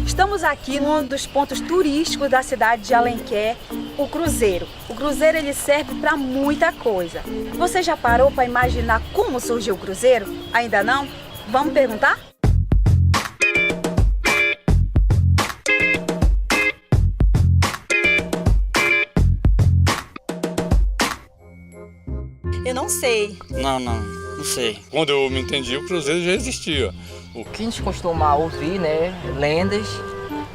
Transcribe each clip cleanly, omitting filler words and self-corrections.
Estamos aqui num dos pontos turísticos da cidade de Alenquer, o Cruzeiro. O Cruzeiro ele serve para muita coisa. Você já parou para imaginar como surgiu o Cruzeiro? Ainda não? Vamos perguntar? Eu não sei. Não sei. Quando eu me entendi, o Cruzeiro já existia. O que a gente costuma ouvir, né? Lendas,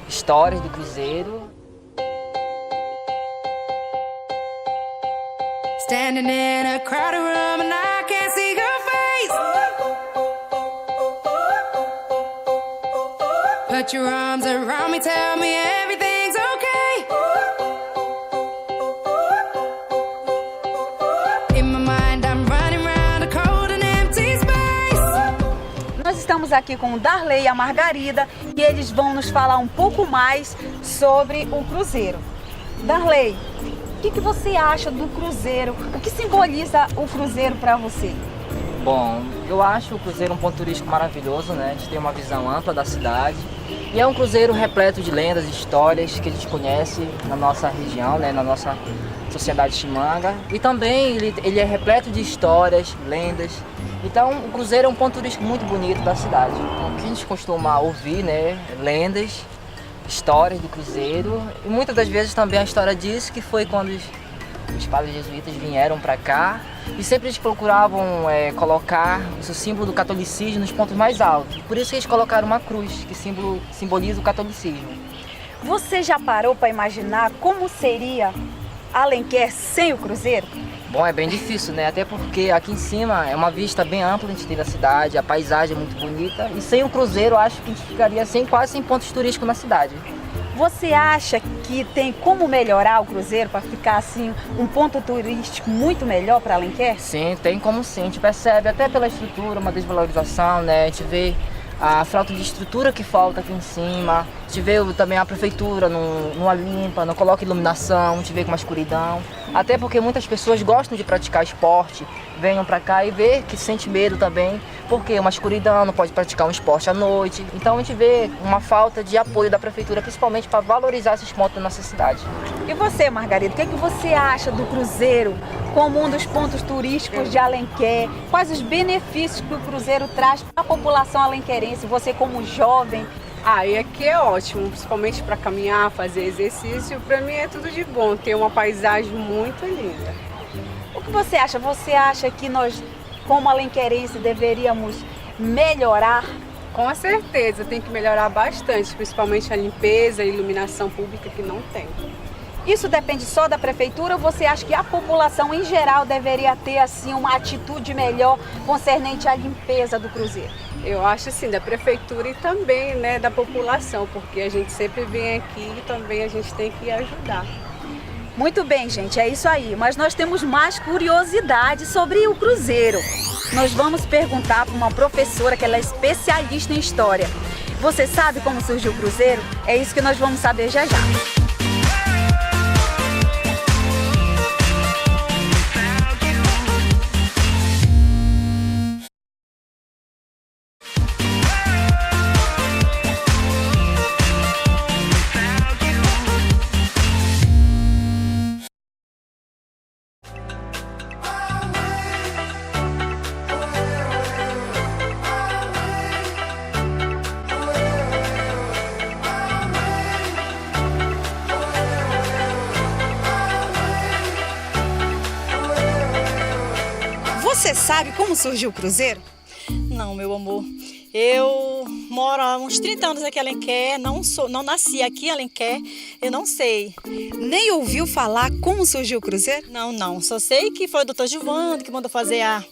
histórias do Cruzeiro. Standing in a crowded room and I can't see your face. Put your arms around me, tell me everything's okay. In my mind I'm running round a cold and empty space. Nós estamos aqui com o Darley e a Margarida e eles vão nos falar um pouco mais sobre o Cruzeiro. Darley, o que você acha do Cruzeiro? O que simboliza o Cruzeiro para você? Bom, eu acho o Cruzeiro um ponto turístico maravilhoso, né? A gente tem uma visão ampla da cidade. E é um cruzeiro repleto de lendas, histórias que a gente conhece na nossa região, né? Na nossa sociedade chimanga. E também ele é repleto de histórias, lendas. Então o Cruzeiro é um ponto turístico muito bonito da cidade. O que a gente costuma ouvir, né? Lendas, histórias do Cruzeiro. E muitas das vezes também a história diz que foi quando os padres jesuítas vieram para cá e sempre eles procuravam colocar o símbolo do catolicismo nos pontos mais altos. Por isso que eles colocaram uma cruz, que simboliza o catolicismo. Você já parou para imaginar como seria Alenquer sem o Cruzeiro? Bom, é bem difícil, né? Até porque aqui em cima é uma vista bem ampla, a gente tem da cidade, a paisagem é muito bonita. E sem o Cruzeiro, acho que a gente ficaria quase sem pontos turísticos na cidade. Você acha que tem como melhorar o Cruzeiro para ficar assim um ponto turístico muito melhor para Alenquer? Sim, tem como sim. A gente percebe até pela estrutura uma desvalorização, né? A gente vê a falta de estrutura que falta aqui em cima. A gente vê também a prefeitura não limpa, não coloca iluminação, a gente vê com uma escuridão. Até porque muitas pessoas gostam de praticar esporte, venham para cá e vê que sente medo também, porque uma escuridão, não pode praticar um esporte à noite. Então a gente vê uma falta de apoio da prefeitura, principalmente para valorizar esses pontos da nossa cidade. E você, Margarida, o que você acha do Cruzeiro como um dos pontos turísticos de Alenquer? Quais os benefícios que o Cruzeiro traz para a população alenquerense, você como jovem? E aqui é ótimo, principalmente para caminhar, fazer exercício. Para mim é tudo de bom, tem uma paisagem muito linda. O que você acha? Você acha que nós, como alenquerense, deveríamos melhorar? Com certeza, tem que melhorar bastante, principalmente a limpeza e iluminação pública que não tem. Isso depende só da prefeitura ou você acha que a população em geral deveria ter assim uma atitude melhor concernente à limpeza do Cruzeiro? Eu acho assim, da prefeitura e também, né, da população, porque a gente sempre vem aqui e também a gente tem que ajudar. Muito bem, gente, é isso aí. Mas nós temos mais curiosidade sobre o Cruzeiro. Nós vamos perguntar para uma professora que ela é especialista em história. Você sabe como surgiu o Cruzeiro? É isso que nós vamos saber já já. Você sabe como surgiu o Cruzeiro? Não, meu amor. Eu moro há uns 30 anos aqui em Alenquer, não nasci aqui em Alenquer, eu não sei. Nem ouviu falar como surgiu o Cruzeiro? Não. Só sei que foi o doutor Gilvando que mandou fazer a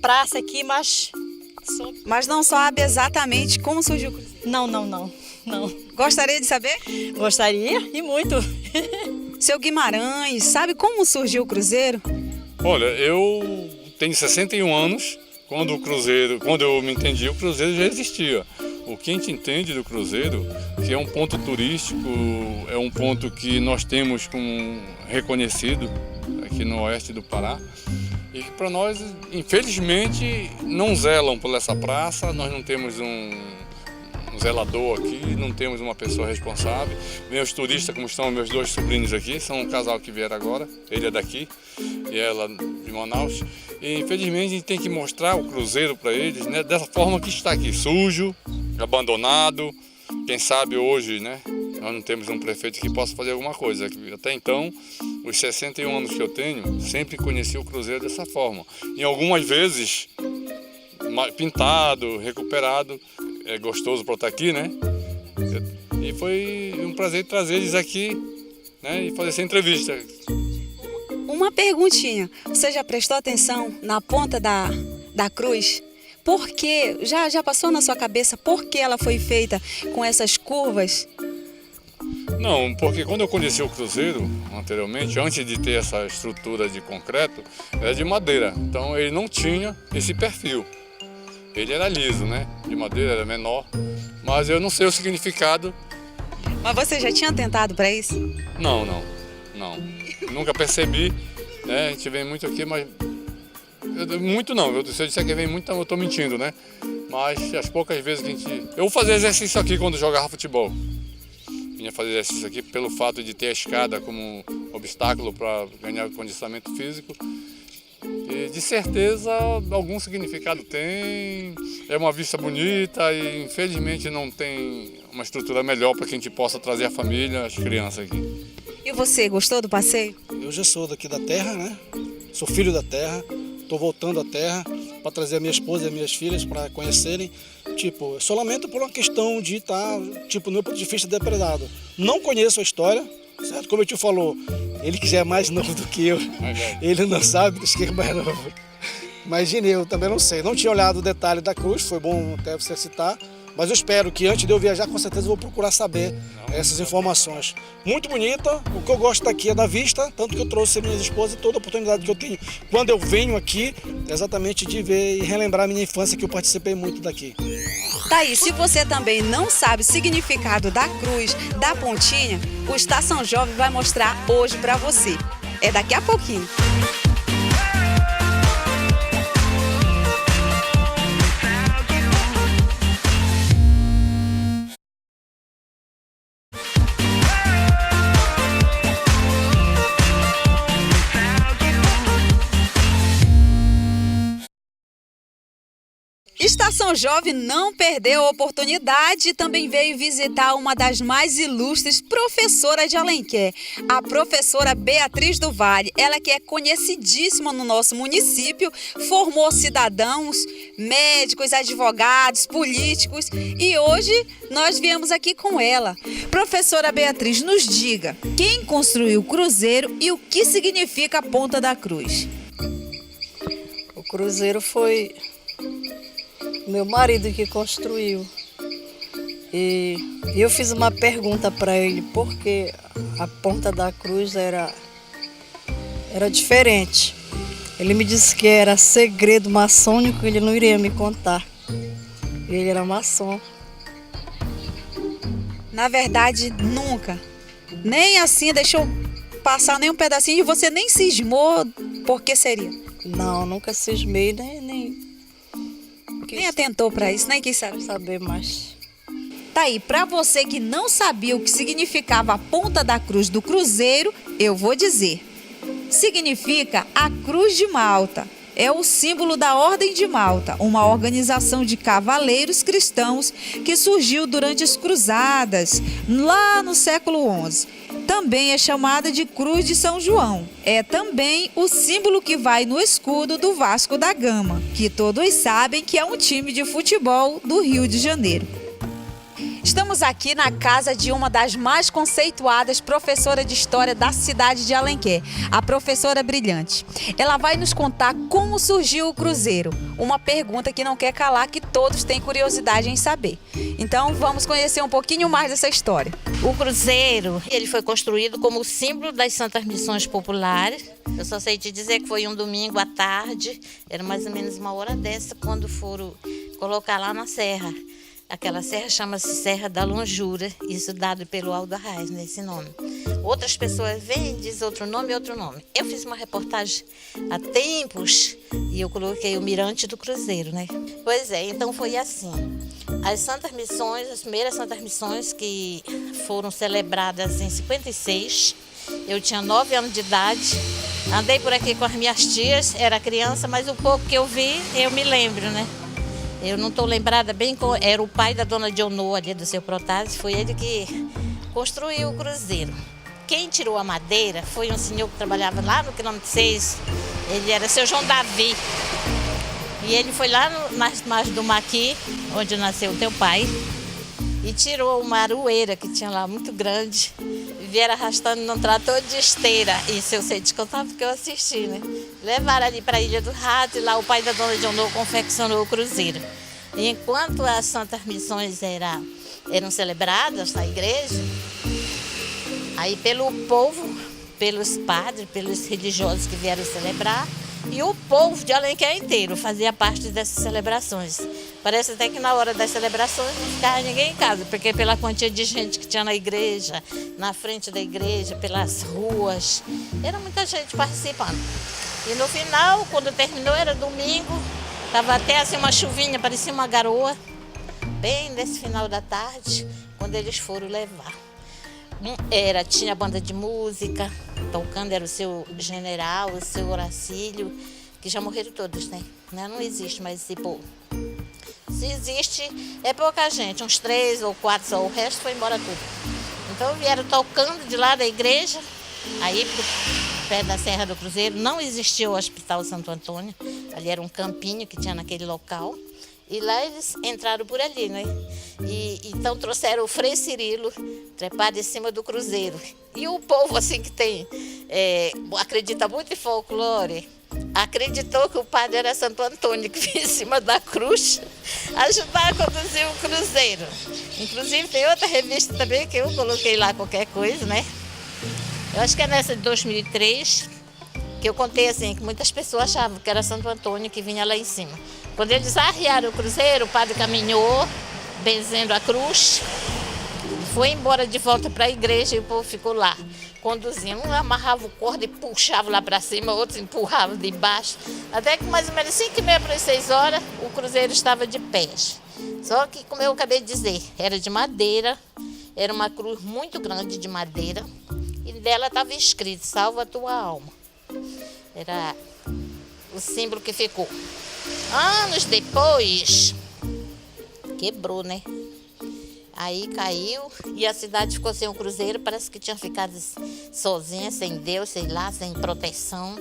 praça aqui, mas... Mas não sabe exatamente como surgiu o Cruzeiro? Não. Gostaria de saber? Gostaria e muito. Seu Guimarães, sabe como surgiu o Cruzeiro? Olha, eu tenho 61 anos. Quando eu me entendi, o Cruzeiro já existia. O que a gente entende do Cruzeiro, que é um ponto turístico, é um ponto que nós temos como reconhecido aqui no oeste do Pará, e que para nós, infelizmente, não zelam por essa praça. Nós não temos um zelador aqui, não temos uma pessoa responsável. Vem os turistas, como estão meus 2 sobrinhos aqui, são um casal que vieram agora, ele é daqui e ela de Manaus. E infelizmente a gente tem que mostrar o cruzeiro para eles, né, dessa forma que está aqui, sujo, abandonado. Quem sabe hoje, né, nós não temos um prefeito que possa fazer alguma coisa. Até então, os 61 anos que eu tenho, sempre conheci o cruzeiro dessa forma. E algumas vezes pintado, recuperado. É gostoso para estar aqui, né? E foi um prazer trazer eles aqui, né, e fazer essa entrevista. Uma perguntinha, você já prestou atenção na ponta da cruz? Por que, já passou na sua cabeça por que ela foi feita com essas curvas? Não, porque quando eu conheci o cruzeiro anteriormente, antes de ter essa estrutura de concreto, era de madeira, então ele não tinha esse perfil. Ele era liso, né? De madeira, era menor, mas eu não sei o significado. Mas você já tinha tentado para isso? Não. Nunca percebi, né? A gente vem muito aqui, mas... Muito não, se eu disser que vem muito, eu estou mentindo, né? Mas as poucas vezes que a gente... Eu vou fazer exercício aqui quando jogava futebol. Vinha fazer exercício aqui pelo fato de ter a escada como obstáculo para ganhar condicionamento físico. E de certeza algum significado tem, é uma vista bonita e infelizmente não tem uma estrutura melhor para que a gente possa trazer a família, as crianças aqui. E você, gostou do passeio? Eu já sou daqui da terra, né? Sou filho da terra, estou voltando à terra para trazer a minha esposa e as minhas filhas para conhecerem. Tipo, eu só lamento por uma questão de estar, no meu ponto de vista, depredado. Não conheço a história, certo? Como o tio falou, ele que já é mais novo do que eu, ele não sabe dos que é mais novo. Imagine, eu também não sei. Não tinha olhado o detalhe da cruz, foi bom até você citar, mas eu espero que antes de eu viajar, com certeza eu vou procurar saber essas informações. Muito bonita, o que eu gosto daqui é da vista, tanto que eu trouxe a minha esposa e toda a oportunidade que eu tenho quando eu venho aqui, exatamente de ver e relembrar a minha infância, que eu participei muito daqui. Tá aí, se você também não sabe o significado da cruz, da pontinha, o Estação Jovem vai mostrar hoje para você. É daqui a pouquinho. Estação Jovem não perdeu a oportunidade e também veio visitar uma das mais ilustres professoras de Alenquer, a professora Beatriz do Vale. Ela que é conhecidíssima no nosso município, formou cidadãos, médicos, advogados, políticos e hoje nós viemos aqui com ela. Professora Beatriz, nos diga, quem construiu o cruzeiro e o que significa a ponta da cruz? O cruzeiro foi meu marido que construiu. E eu fiz uma pergunta para ele, porque a ponta da cruz era diferente. Ele me disse que era segredo maçônico, ele não iria me contar. Ele era maçom. Na verdade, nunca. Nem assim deixou passar nem um pedacinho e você nem cismou por que seria? Não, nunca cismei, Nem atentou para isso, nem quis saber mais. Tá aí, para você que não sabia o que significava a ponta da cruz do cruzeiro, eu vou dizer. Significa a Cruz de Malta. É o símbolo da Ordem de Malta, uma organização de cavaleiros cristãos que surgiu durante as cruzadas, lá no século XI. Também é chamada de Cruz de São João. É também o símbolo que vai no escudo do Vasco da Gama, que todos sabem que é um time de futebol do Rio de Janeiro. Estamos aqui na casa de uma das mais conceituadas professoras de história da cidade de Alenquer, a professora Brilhante. Ela vai nos contar como surgiu o cruzeiro, uma pergunta que não quer calar, que todos têm curiosidade em saber. Então vamos conhecer um pouquinho mais dessa história. O cruzeiro, ele foi construído como símbolo das Santas Missões Populares. Eu só sei te dizer que foi um domingo à tarde, era mais ou menos uma hora dessa, quando foram colocar lá na serra. Aquela serra chama-se Serra da Lonjura, isso dado pelo Aldo Arraes, nesse nome. Outras pessoas vêm e dizem outro nome. Eu fiz uma reportagem há tempos e eu coloquei o Mirante do Cruzeiro, né? Pois é, então foi assim. As Santas Missões, as primeiras Santas Missões que foram celebradas em 56, eu tinha 9 anos de idade, andei por aqui com as minhas tias, era criança, mas o pouco que eu vi, eu me lembro, né? Eu não estou lembrada bem, era o pai da dona Dionô ali do seu Protásio, foi ele que construiu o cruzeiro. Quem tirou a madeira foi um senhor que trabalhava lá no quilômetro 6, ele era seu João Davi. E ele foi lá nas margens do Maqui, onde nasceu o teu pai, e tirou uma aroeira que tinha lá muito grande, e vieram arrastando num trator de esteira. Isso eu sei te contar porque eu assisti, né? Levaram ali para a Ilha do Rato e lá o pai da dona Dionô confeccionou o cruzeiro. E enquanto as Santas Missões eram celebradas na igreja, aí pelo povo, pelos padres, pelos religiosos que vieram celebrar, e o povo de Alenquer inteiro fazia parte dessas celebrações. Parece até que na hora das celebrações não ficava ninguém em casa, porque pela quantia de gente que tinha na igreja, na frente da igreja, pelas ruas, era muita gente participando. E no final, quando terminou, era domingo, estava até assim uma chuvinha, parecia uma garoa, bem nesse final da tarde, quando eles foram levar. Tinha banda de música, tocando era o seu general, o seu Horacílio, que já morreram todos, né? Não existe mais esse povo. Se existe, é pouca gente, uns 3 ou 4 só, o resto foi embora tudo. Então vieram tocando de lá da igreja, aí pro pé da Serra do Cruzeiro, não existia o Hospital Santo Antônio, ali era um campinho que tinha naquele local. E lá eles entraram por ali, né? E então trouxeram o Frei Cirilo trepado em cima do cruzeiro. E o povo, assim, que acredita muito em folclore, acreditou que o padre era Santo Antônio, que vinha em cima da cruz ajudar a conduzir o cruzeiro. Inclusive tem outra revista também que eu coloquei lá qualquer coisa, né? Eu acho que é nessa de 2003, que eu contei assim, que muitas pessoas achavam que era Santo Antônio que vinha lá em cima. Quando eles arriaram o cruzeiro, o padre caminhou, benzendo a cruz, foi embora de volta para a igreja e o povo ficou lá, conduzindo. Um amarrava o corda e puxava lá para cima, outros empurravam de baixo. Até que mais ou menos 5h30 para as 6 horas, o cruzeiro estava de pés. Só que, como eu acabei de dizer, era de madeira, era uma cruz muito grande de madeira, e dela estava escrito, salva a tua alma. Era o símbolo que ficou. Anos depois, quebrou, né? Aí caiu e a cidade ficou sem o cruzeiro, parece que tinha ficado sozinha, sem Deus, sei lá, sem proteção.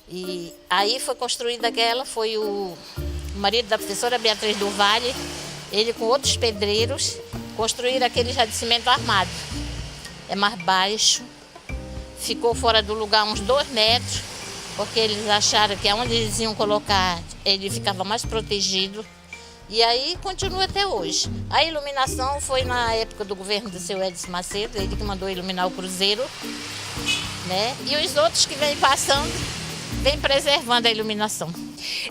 E aí foi construída aquela, foi o marido da professora Beatriz do Vale, ele com outros pedreiros, construíram aquele já de cimento armado. É mais baixo, ficou fora do lugar uns 2 metros, porque eles acharam que onde eles iam colocar, ele ficava mais protegido. E aí continua até hoje. A iluminação foi na época do governo do seu Edson Macedo, ele que mandou iluminar o cruzeiro, né? E os outros que vêm passando, vêm preservando a iluminação.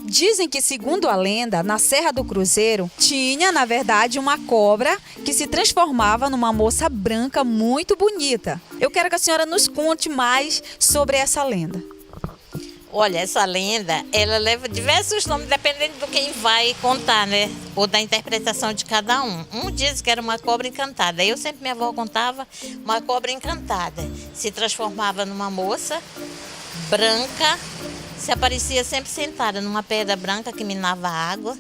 Dizem que, segundo a lenda, na Serra do Cruzeiro tinha, na verdade, uma cobra que se transformava numa moça branca muito bonita. Eu quero que a senhora nos conte mais sobre essa lenda. Olha, essa lenda, ela leva diversos nomes, dependendo do quem vai contar, né? Ou da interpretação de cada um. Um diz que era uma cobra encantada. Eu sempre, minha avó contava, uma cobra encantada. Se transformava numa moça branca, se aparecia sempre sentada numa pedra branca que minava água.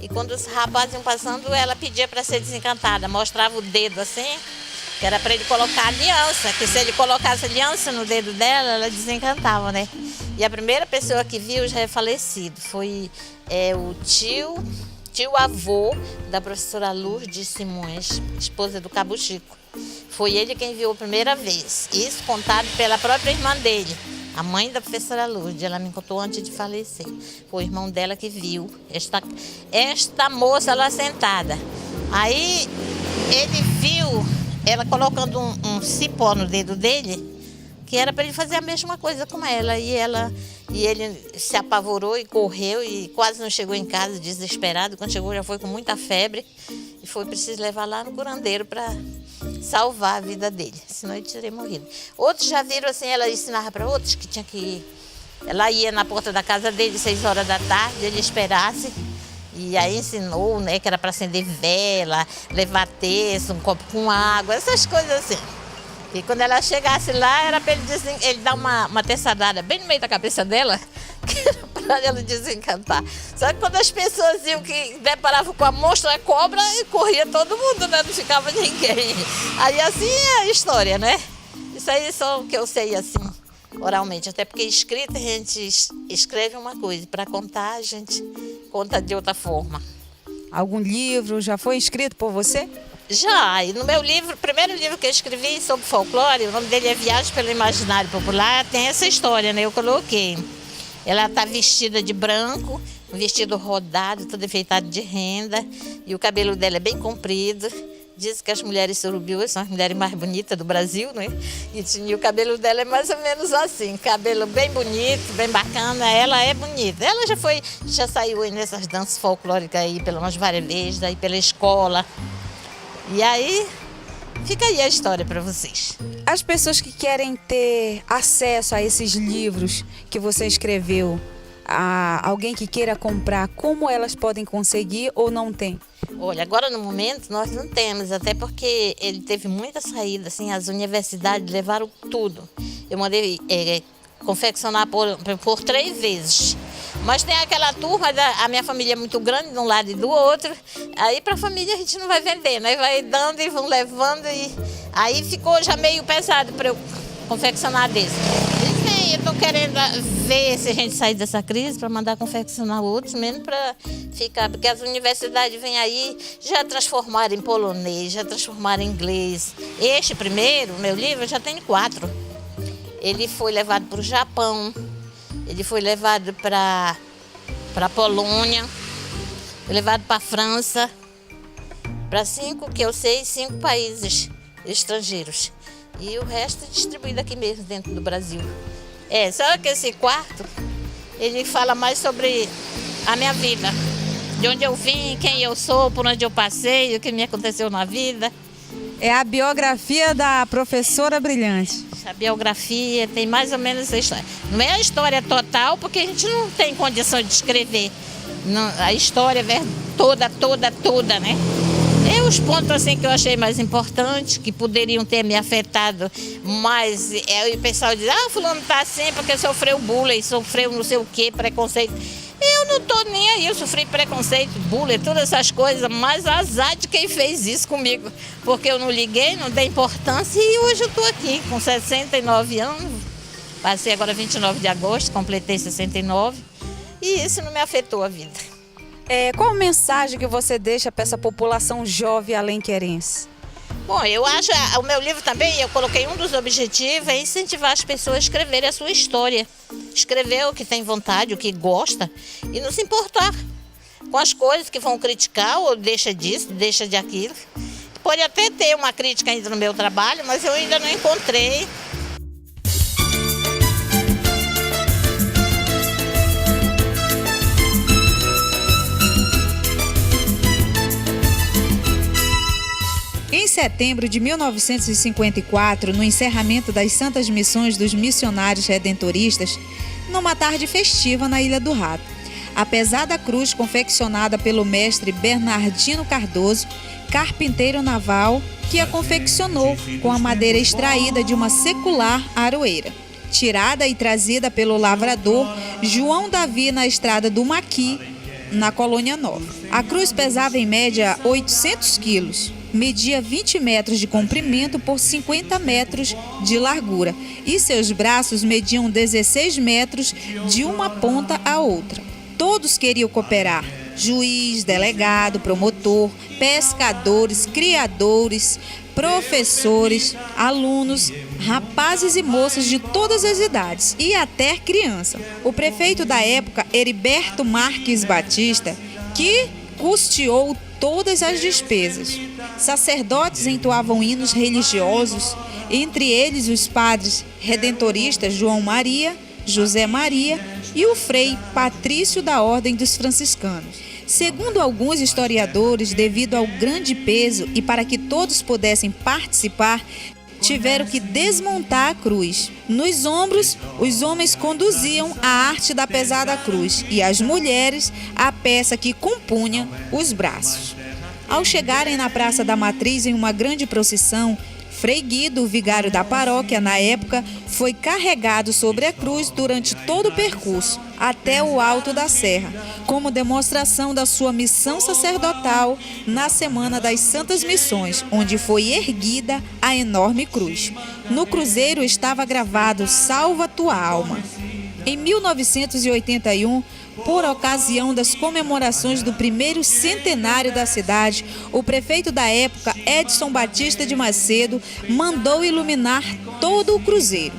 E quando os rapazes iam passando, ela pedia para ser desencantada. Mostrava o dedo assim, que era para ele colocar aliança, que se ele colocasse aliança no dedo dela, ela desencantava, né? E a primeira pessoa que viu já é falecido, foi o tio-avô da professora Lourdes Simões, esposa do Cabo Chico. Foi ele quem viu a primeira vez, isso contado pela própria irmã dele, a mãe da professora Lourdes, ela me contou antes de falecer. Foi o irmão dela que viu esta moça lá sentada. Aí ele viu ela colocando um cipó no dedo dele, que era para ele fazer a mesma coisa com ela. E ele se apavorou e correu e quase não chegou em casa, desesperado. Quando chegou já foi com muita febre e foi preciso levar lá no curandeiro para salvar a vida dele, senão ele teria morrido. Outros já viram assim, ela ensinava para outros que tinha que ir. Ela ia na porta da casa dele 6 horas da tarde, ele esperasse E aí ensinou, né, que era para acender vela, levar terço, um copo com água, essas coisas assim. E quando ela chegasse lá, era para ele dar uma terçadada bem no meio da cabeça dela, que era para ela desencantar. Só que quando as pessoas iam que deparavam com a monstra cobra, corria todo mundo, né? Não ficava ninguém. Aí assim é a história, né? Isso aí só o que eu sei assim, oralmente. Até porque escrita a gente escreve uma coisa, para contar a gente conta de outra forma. Algum livro já foi escrito por você? Já, e no meu livro, o primeiro livro que eu escrevi sobre folclore, o nome dele é Viagem pelo Imaginário Popular, tem essa história, né? Eu coloquei. Ela está vestida de branco, um vestido rodado, todo enfeitado de renda, e o cabelo dela é bem comprido. Diz que as mulheres surubiúas são as mulheres mais bonitas do Brasil, né? E o cabelo dela é mais ou menos assim, cabelo bem bonito, bem bacana, ela é bonita. Ela já saiu aí nessas danças folclóricas aí, pelas várias vezes, aí pela escola. E aí, fica aí a história para vocês. As pessoas que querem ter acesso a esses livros que você escreveu, alguém que queira comprar, como elas podem conseguir ou não tem? Olha, agora no momento nós não temos, até porque ele teve muita saída, assim, as universidades levaram tudo. Eu mandei confeccionar por 3 vezes. Mas tem aquela turma, a minha família é muito grande de um lado e do outro, aí para a família a gente não vai vender, né? Vai dando e vão levando, e aí ficou já meio pesado para eu confeccionar desse. Bem, eu estou querendo ver se a gente sair dessa crise para mandar confeccionar outros, mesmo para ficar, porque as universidades vêm aí, já transformaram em polonês, já transformaram em inglês. Este primeiro, meu livro, já tem 4. Ele foi levado para o Japão, ele foi levado para a Polônia, foi levado para a França, para 5 países estrangeiros. E o resto é distribuído aqui mesmo, dentro do Brasil. Só que esse quarto, ele fala mais sobre a minha vida. De onde eu vim, quem eu sou, por onde eu passei, o que me aconteceu na vida. É a biografia da professora brilhante. A biografia tem mais ou menos essa história. Não é a história total, porque a gente não tem condição de escrever a história toda, né? E os pontos assim que eu achei mais importantes, que poderiam ter me afetado mais, o pessoal diz, fulano tá assim porque sofreu bullying, sofreu não sei o que, preconceito. Eu não tô nem aí, eu sofri preconceito, bullying, todas essas coisas, mas azar de quem fez isso comigo, porque eu não liguei, não dei importância e hoje eu tô aqui com 69 anos, passei agora 29 de agosto, completei 69 e isso não me afetou a vida. Qual mensagem que você deixa para essa população jovem alenquerense? Bom, eu acho, o meu livro também, eu coloquei um dos objetivos é incentivar as pessoas a escreverem a sua história. Escrever o que tem vontade, o que gosta e não se importar com as coisas que vão criticar ou deixa disso, deixa de aquilo. Pode até ter uma crítica ainda no meu trabalho, mas eu ainda não encontrei. Em setembro de 1954, no encerramento das Santas Missões dos Missionários Redentoristas, numa tarde festiva na Ilha do Rato, a pesada cruz confeccionada pelo mestre Bernardino Cardoso, carpinteiro naval, que a confeccionou com a madeira extraída de uma secular aroeira, tirada e trazida pelo lavrador João Davi na estrada do Maqui, na Colônia Nova. A cruz pesava em média 800 quilos. Media 20 metros de comprimento por 50 metros de largura e seus braços mediam 16 metros de uma ponta à outra. Todos queriam cooperar: juiz, delegado, promotor, pescadores, criadores, professores, alunos, rapazes e moças de todas as idades e até criança. O prefeito da época, Heriberto Marques Batista, que custeou todas as despesas. Sacerdotes entoavam hinos religiosos, entre eles os padres redentoristas João Maria, José Maria e o frei Patrício da Ordem dos Franciscanos. Segundo alguns historiadores, devido ao grande peso e para que todos pudessem participar, tiveram que desmontar a cruz. Nos ombros, os homens conduziam a arte da pesada cruz e as mulheres a peça que compunha os braços. Ao chegarem na Praça da Matriz em uma grande procissão, Frei Guido, o vigário da paróquia na época, foi carregado sobre a cruz durante todo o percurso, até o alto da serra, como demonstração da sua missão sacerdotal na Semana das Santas Missões, onde foi erguida a enorme cruz. No cruzeiro estava gravado "Salva tua alma". Em 1981, por ocasião das comemorações do primeiro centenário da cidade, o prefeito da época, Edson Batista de Macedo, mandou iluminar todo o cruzeiro.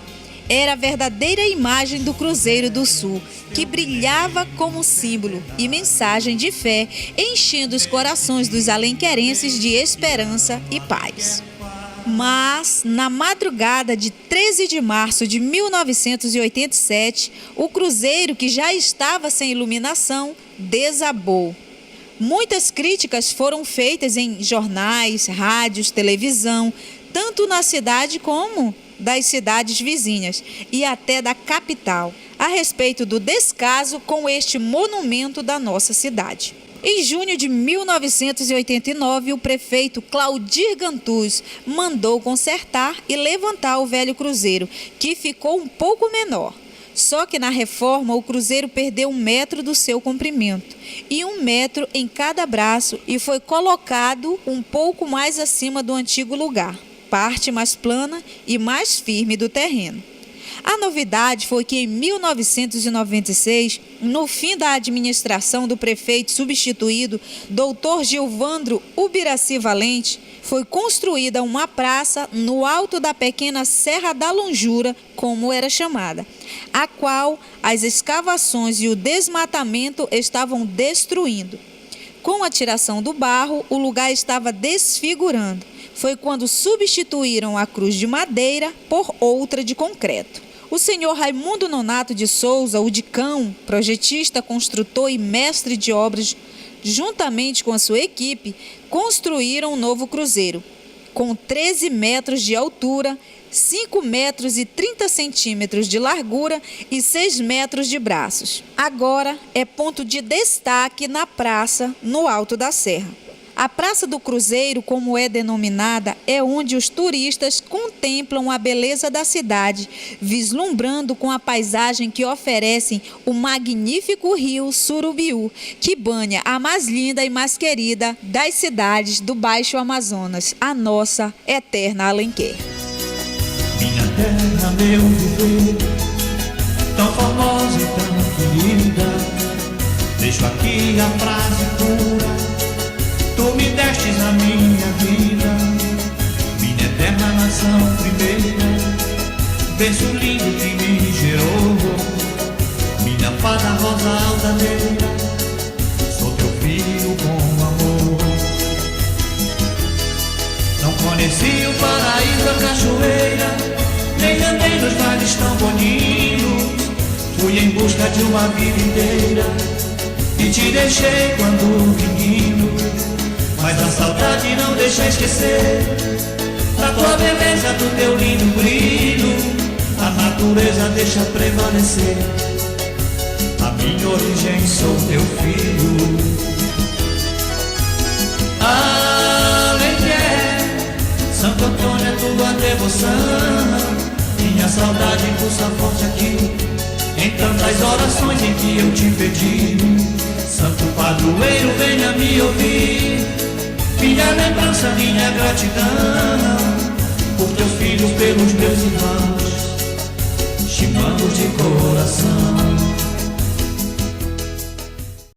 Era a verdadeira imagem do Cruzeiro do Sul, que brilhava como símbolo e mensagem de fé, enchendo os corações dos alenquerenses de esperança e paz. Mas, na madrugada de 13 de março de 1987, o cruzeiro, que já estava sem iluminação, desabou. Muitas críticas foram feitas em jornais, rádios, televisão, tanto na cidade como das cidades vizinhas e até da capital, a respeito do descaso com este monumento da nossa cidade. Em junho de 1989, o prefeito Claudir Gantuz mandou consertar e levantar o velho cruzeiro, que ficou um pouco menor. Só que na reforma o cruzeiro perdeu 1 metro do seu comprimento e 1 metro em cada braço e foi colocado um pouco mais acima do antigo lugar, parte mais plana e mais firme do terreno. A novidade foi que em 1996, no fim da administração do prefeito substituído, Dr. Gilvandro Ubiraci Valente, foi construída uma praça no alto da pequena Serra da Lonjura, como era chamada, a qual as escavações e o desmatamento estavam destruindo. Com a tiração do barro, o lugar estava desfigurando. Foi quando substituíram a cruz de madeira por outra de concreto. O senhor Raimundo Nonato de Souza, o Dicão, projetista, construtor e mestre de obras, juntamente com a sua equipe, construíram um novo cruzeiro, com 13 metros de altura, 5 metros e 30 centímetros de largura e 6 metros de braços. Agora é ponto de destaque na praça, no alto da serra. A Praça do Cruzeiro, como é denominada, é onde os turistas contemplam a beleza da cidade, vislumbrando com a paisagem que oferecem o magnífico rio Surubiú, que banha a mais linda e mais querida das cidades do Baixo Amazonas, a nossa eterna Alenquer. Minha terra, meu viver, tão formosa e tão querida, deixo aqui a frase pura. Tu me destes a minha vida, minha eterna nação primeira, berço lindo que me gerou, minha fada rosa altaneira, sou teu filho com amor. Não conheci o paraíso, a cachoeira, nem andei nos vales tão bonitos, fui em busca de uma vida inteira e te deixei quando menino. Mas a saudade não deixa esquecer da tua beleza, do teu lindo brilho. A natureza deixa prevalecer. A minha origem, sou teu filho. Alenquer, Santo Antônio é tua devoção. Minha saudade pulsa forte aqui, em tantas orações em que eu te pedi. Santo padroeiro, venha me ouvir. Minha lembrança, minha gratidão por teus filhos, pelos meus irmãos, chimamos de coração.